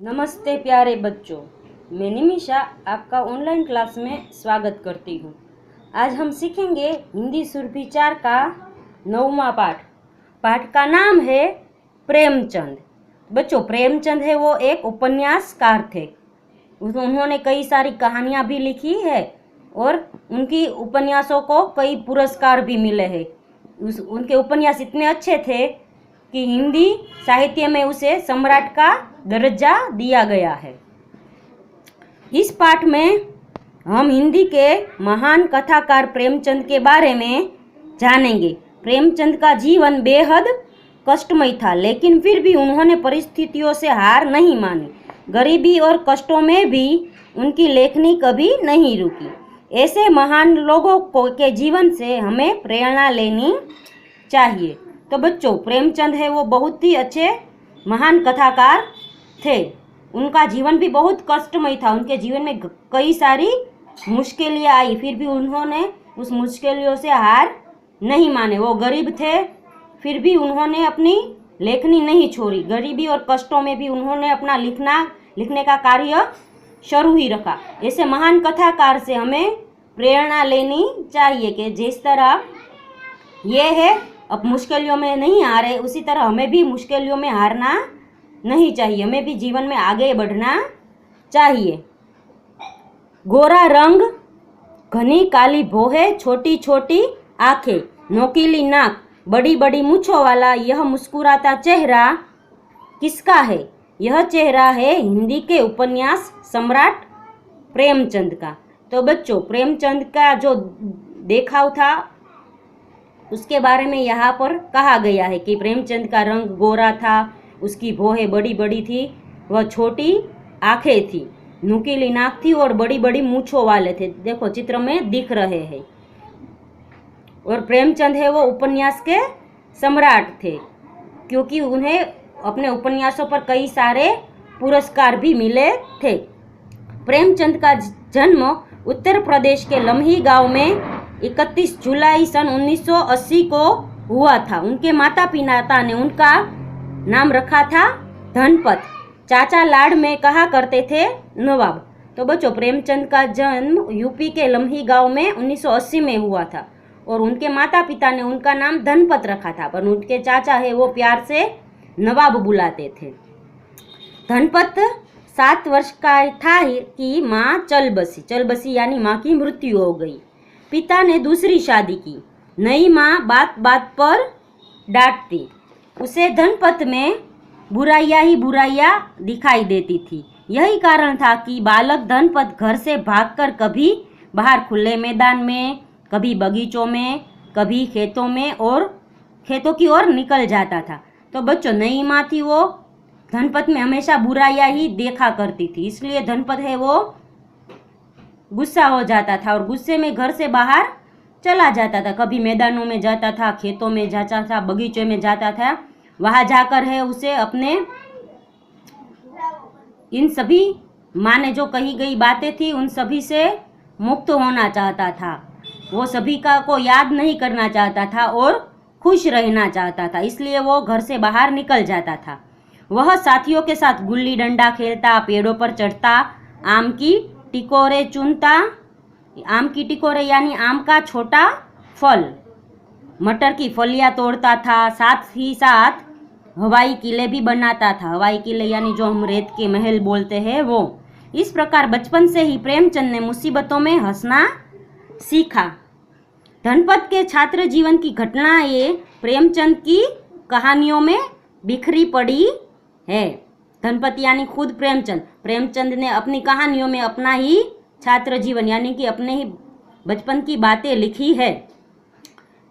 नमस्ते प्यारे बच्चों, मैं निमिषा आपका ऑनलाइन क्लास में स्वागत करती हूँ। आज हम सीखेंगे हिंदी सुरभि 4 का 9वां पाठ। पाठ का नाम है प्रेमचंद। बच्चों, प्रेमचंद है वो एक उपन्यासकार थे। उन्होंने कई सारी कहानियाँ भी लिखी है और उनकी उपन्यासों को कई पुरस्कार भी मिले हैं। उनके उपन्यास इतने अच्छे थे कि हिंदी साहित्य में उसे सम्राट का दर्जा दिया गया है। इस पाठ में हम हिंदी के महान कथाकार प्रेमचंद के बारे में जानेंगे। प्रेमचंद का जीवन बेहद कष्टमय था, लेकिन फिर भी उन्होंने परिस्थितियों से हार नहीं मानी। गरीबी और कष्टों में भी उनकी लेखनी कभी नहीं रुकी। ऐसे महान लोगों के जीवन से हमें प्रेरणा लेनी चाहिए। तो बच्चों, प्रेमचंद है वो बहुत ही अच्छे महान कथाकार थे। उनका जीवन भी बहुत कष्टमय था। उनके जीवन में कई सारी मुश्किलें आई, फिर भी उन्होंने उस मुश्किलों से हार नहीं माने। वो गरीब थे, फिर भी उन्होंने अपनी लेखनी नहीं छोड़ी। गरीबी और कष्टों में भी उन्होंने अपना लिखने का कार्य शुरू ही रखा। ऐसे महान कथाकार से हमें प्रेरणा लेनी चाहिए कि जिस तरह ये है अब मुश्किलों में नहीं हारे, उसी तरह हमें भी मुश्किलों में हारना नहीं चाहिए। हमें भी जीवन में आगे बढ़ना चाहिए। गोरा रंग, घनी काली भौहें, छोटी छोटी आंखें, नोकीली नाक, बड़ी बड़ी मूंछों वाला यह मुस्कुराता चेहरा किसका है? यह चेहरा है हिंदी के उपन्यास सम्राट प्रेमचंद का। तो बच्चों, प्रेमचंद का जो देखाव था उसके बारे में यहाँ पर कहा गया है कि प्रेमचंद का रंग गोरा था, उसकी भौहें बड़ी बड़ी थी, वह छोटी आंखें थी, नुकीली नाक थी और बड़ी बड़ी मूंछों वाले थे। देखो चित्र में दिख रहे हैं। और प्रेमचंद है वो उपन्यास के सम्राट थे, क्योंकि उन्हें अपने उपन्यासों पर कई सारे पुरस्कार भी मिले थे। प्रेमचंद का जन्म उत्तर प्रदेश के लम्ही गांव में 31 जुलाई सन 1980 को हुआ था। उनके माता पिता ने उनका नाम रखा था धनपत। चाचा लाड में कहा करते थे नवाब। तो बच्चों, प्रेमचंद का जन्म यूपी के लम्ही गांव में 1980 में हुआ था और उनके माता पिता ने उनका नाम धनपत रखा था, पर उनके चाचा है वो प्यार से नवाब बुलाते थे। धनपत 7 वर्ष का था कि माँ चल बसी यानी माँ की मृत्यु हो गई। पिता ने दूसरी शादी की। नई माँ बात बात पर डांटती। उसे धनपत में बुराइयां ही बुराइयां दिखाई देती थी। यही कारण था कि बालक धनपत घर से भागकर कभी बाहर खुले मैदान में, कभी बगीचों में, कभी खेतों की ओर निकल जाता था। तो बच्चों, नई माँ थी वो धनपत में हमेशा बुराइयां ही देखा करती थी, इसलिए धनपत है वो गुस्सा हो जाता था और गुस्से में घर से बाहर चला जाता था। कभी मैदानों में जाता था, खेतों में जाता था, बगीचे में जाता था। वहां जाकर है उसे अपने इन सभी माँ ने जो कही गई बातें थी उन सभी से मुक्त होना चाहता था। वो सभी को याद नहीं करना चाहता था और खुश रहना चाहता था, इसलिए वो घर से बाहर निकल जाता था। वह साथियों के साथ गुल्ली डंडा खेलता, पेड़ों पर चढ़ता, आम की टिकोरे चुनता। आम की टिकोरे यानी आम का छोटा फल, मटर की फलियां तोड़ता था। साथ ही साथ हवाई किले भी बनाता था। हवाई किले यानी जो हम रेत के महल बोलते हैं वो। इस प्रकार बचपन से ही प्रेमचंद ने मुसीबतों में हंसना सीखा। धनपत के छात्र जीवन की घटनाएं प्रेमचंद की कहानियों में बिखरी पड़ी है। धनपत यानी खुद प्रेमचंद ने अपनी कहानियों में अपना ही छात्र जीवन यानी कि अपने ही बचपन की बातें लिखी है।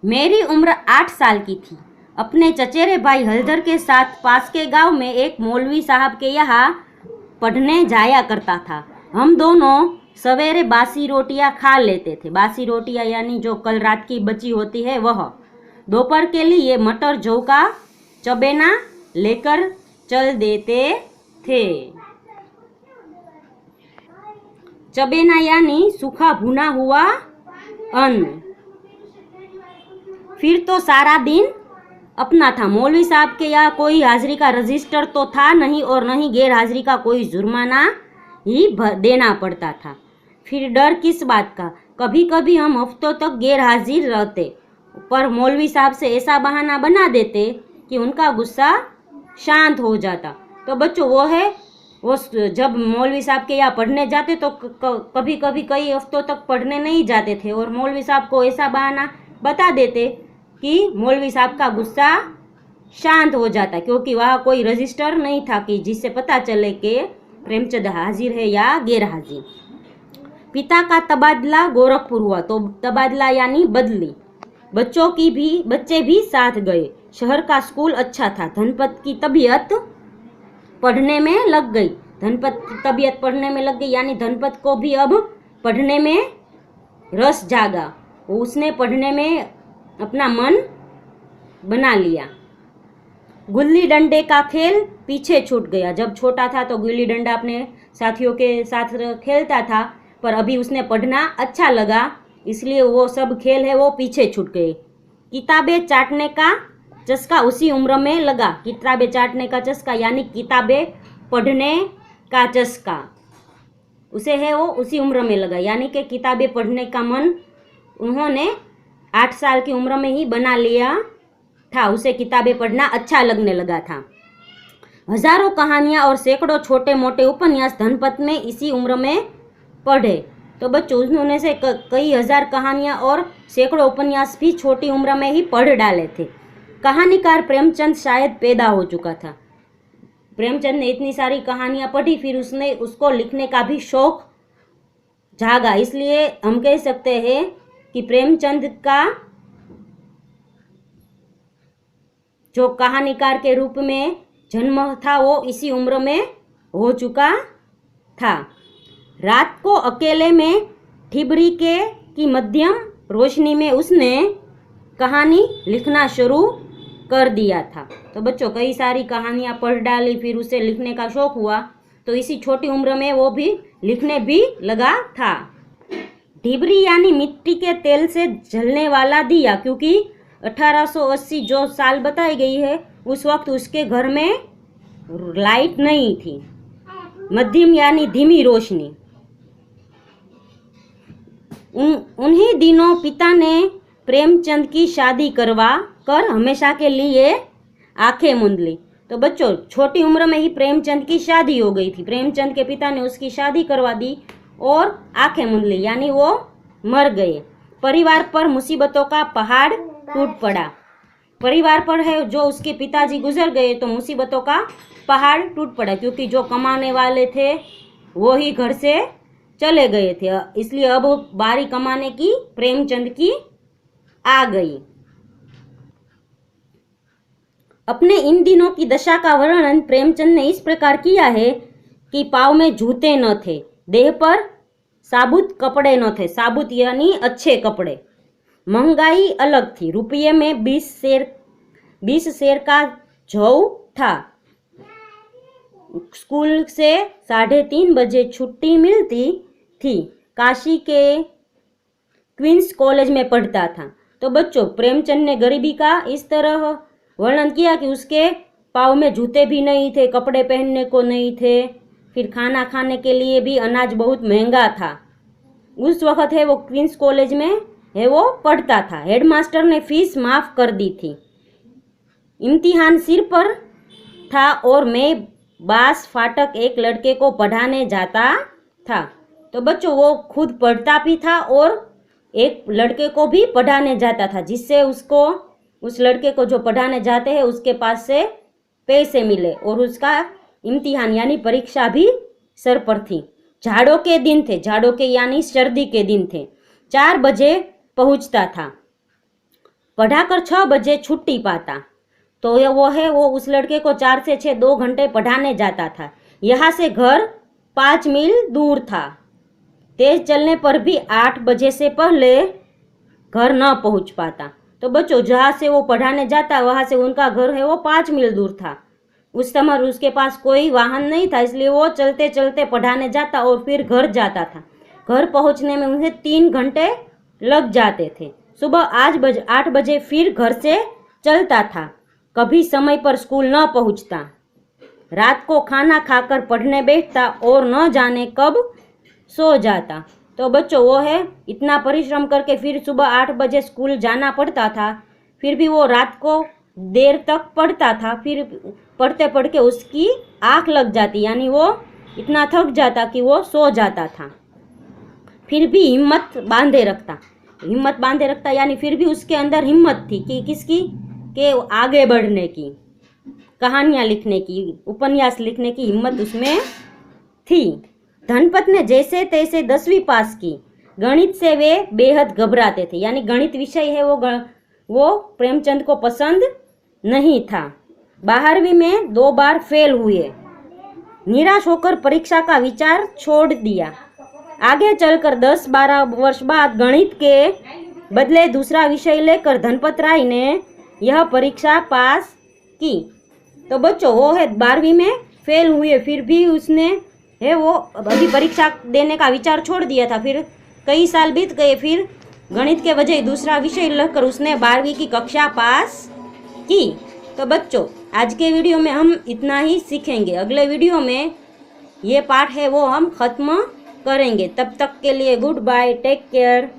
मेरी उम्र 8 साल की थी। अपने चचेरे भाई हलधर के साथ पास के गांव में एक मौलवी साहब के यहाँ पढ़ने जाया करता था। हम दोनों सवेरे बासी रोटियां खा लेते थे। बासी रोटियां यानी जो कल रात की बची होती है वह। दोपहर के लिए मटर जौ का चबेना लेकर चल देते थे। चबेना यानी सूखा भुना हुआ अन्न। फिर तो सारा दिन अपना था। मौलवी साहब के यहाँ कोई हाजिरी का रजिस्टर तो था नहीं और नहीं गैर हाजिरी का कोई जुर्माना ही देना पड़ता था। फिर डर किस बात का? कभी कभी हम हफ्तों तक गैर हाजिर रहते, पर मौलवी साहब से ऐसा बहाना बना देते कि उनका गुस्सा शांत हो जाता। तो बच्चों वो जब मौलवी साहब के यहाँ पढ़ने जाते तो कभी कभी कई हफ्तों तक पढ़ने नहीं जाते थे और मौलवी साहब को ऐसा बहाना बता देते कि मौलवी साहब का गुस्सा शांत हो जाता, क्योंकि वहाँ कोई रजिस्टर नहीं था कि जिससे पता चले कि प्रेमचंद हाजिर है या गैर हाजिर। पिता का तबादला गोरखपुर हुआ, तो तबादला यानी बदली। बच्चे भी साथ गए। शहर का स्कूल अच्छा था। धनपत की तबीयत पढ़ने में लग गई यानी धनपत को भी अब पढ़ने में रस जागा। उसने पढ़ने में अपना मन बना लिया। गुल्ली डंडे का खेल पीछे छूट गया। जब छोटा था तो गुल्ली डंडा अपने साथियों के साथ खेलता था, पर अभी उसने पढ़ना अच्छा लगा, इसलिए वो सब खेल है वो पीछे छूट गए। किताबें चाटने का चस्का उसी उम्र में लगा। किताबें चाटने का चस्का यानी किताबें पढ़ने का चस्का उसे है वो उसी उम्र में लगा, यानी कि किताबें पढ़ने का मन उन्होंने 8 साल की उम्र में ही बना लिया था। उसे किताबें पढ़ना अच्छा लगने लगा था। हजारों कहानियां और सैकड़ों छोटे मोटे उपन्यास धनपत में इसी उम्र में पढ़े। तो बच्चों उन्होंने से कई हजार कहानियां और सैकड़ों उपन्यास भी छोटी उम्र में ही पढ़ डाले थे। कहानीकार प्रेमचंद शायद पैदा हो चुका था। प्रेमचंद ने इतनी सारी कहानियां पढ़ी, फिर उसने उसको लिखने का भी शौक जागा। इसलिए हम कह सकते हैं कि प्रेमचंद का जो कहानीकार के रूप में जन्म था वो इसी उम्र में हो चुका था। रात को अकेले में ठिबरी की मध्यम रोशनी में उसने कहानी लिखना शुरू कर दिया था। तो बच्चों कई सारी कहानियां पढ़ डाली, फिर उसे लिखने का शौक हुआ, तो इसी छोटी उम्र में वो भी लिखने भी लगा था। ढिबरी यानी मिट्टी के तेल से जलने वाला दिया, क्योंकि 1880 जो साल बताई गई है उस वक्त उसके घर में लाइट नहीं थी। मध्यम यानी धीमी रोशनी। उन्हीं दिनों पिता ने प्रेमचंद की शादी करवा कर हमेशा के लिए आंखें मूंद ली। तो बच्चों छोटी उम्र में ही प्रेमचंद की शादी हो गई थी। प्रेमचंद के पिता ने उसकी शादी करवा दी और आंखें मूंद ली, यानी वो मर गए। परिवार पर मुसीबतों का पहाड़ टूट पड़ा। परिवार पर है जो उसके पिताजी गुजर गए तो मुसीबतों का पहाड़ टूट पड़ा, क्योंकि जो कमाने वाले थे वो ही घर से चले गए थे, इसलिए अब बारी कमाने की प्रेमचंद की आ गई। अपने इन दिनों की दशा का वर्णन प्रेमचंद ने इस प्रकार किया है कि पाँव में जूते न थे, देह पर साबुत कपड़े न थे। साबुत यानी अच्छे कपड़े। महंगाई अलग थी। रुपये में 20 सेर का जौ था। स्कूल से 3:30 बजे छुट्टी मिलती थी। काशी के क्वींस कॉलेज में पढ़ता था। तो बच्चों प्रेमचंद ने गरीबी का इस तरह वर्णन किया कि उसके पाँव में जूते भी नहीं थे, कपड़े पहनने को नहीं थे, फिर खाना खाने के लिए भी अनाज बहुत महंगा था। उस वक्त है वो क्वींस कॉलेज में है वो पढ़ता था। हेडमास्टर ने फीस माफ़ कर दी थी। इम्तिहान सिर पर था और मैं बास फाटक एक लड़के को पढ़ाने जाता था। तो बच्चों वो खुद पढ़ता भी था और एक लड़के को भी पढ़ाने जाता था, जिससे उसको उस लड़के को जो पढ़ाने जाते हैं उसके पास से पैसे मिले और उसका इम्तिहान यानी परीक्षा भी सर पर थी। जाड़ों के दिन थे। जाड़ों के यानी सर्दी के दिन थे। 4 बजे पहुंचता था, पढ़ाकर 6 बजे छुट्टी पाता। तो वो उस लड़के को 4 से 6 2 घंटे पढ़ाने जाता था। यहाँ से घर 5 मील दूर था। तेज चलने पर भी 8 बजे से पहले घर न पहुंच पाता। तो बच्चों जहाँ से वो पढ़ाने जाता वहाँ से उनका घर है वो 5 मील दूर था। उस समय उसके पास कोई वाहन नहीं था, इसलिए वो चलते चलते पढ़ाने जाता और फिर घर जाता था। घर पहुँचने में उन्हें 3 घंटे लग जाते थे। सुबह 8 बजे फिर घर से चलता था। कभी समय पर स्कूल न पहुंचता, रात को खाना खाकर पढ़ने बैठता और न जाने कब सो जाता। तो बच्चों वो है इतना परिश्रम करके फिर सुबह 8 बजे स्कूल जाना पड़ता था, फिर भी वो रात को देर तक पढ़ता था, फिर पढ़ते पढ़ के उसकी आँख लग जाती, यानी वो इतना थक जाता कि वो सो जाता था। फिर भी हिम्मत बांधे रखता यानी फिर भी उसके अंदर हिम्मत थी कि किसकी, के आगे बढ़ने की, कहानियाँ लिखने की, उपन्यास लिखने की हिम्मत उसमें थी। धनपत ने जैसे तैसे 10वीं पास की। गणित से वे बेहद घबराते थे, यानी गणित विषय है वो प्रेमचंद को पसंद नहीं था। 12वीं में 2 बार फेल हुए। निराश होकर परीक्षा का विचार छोड़ दिया। आगे चलकर 10-12 वर्ष बाद गणित के बदले दूसरा विषय लेकर धनपत राय ने यह परीक्षा पास की। तो बच्चों वो है 12वीं में फेल हुए, फिर भी उसने है वो अभी परीक्षा देने का विचार छोड़ दिया था। फिर कई साल बीत गए, फिर गणित के बजाय दूसरा विषय लेकर उसने 12वीं की कक्षा पास की। तो बच्चों आज के वीडियो में हम इतना ही सीखेंगे। अगले वीडियो में ये पाठ है वो हम ख़त्म करेंगे। तब तक के लिए गुड बाय, टेक केयर।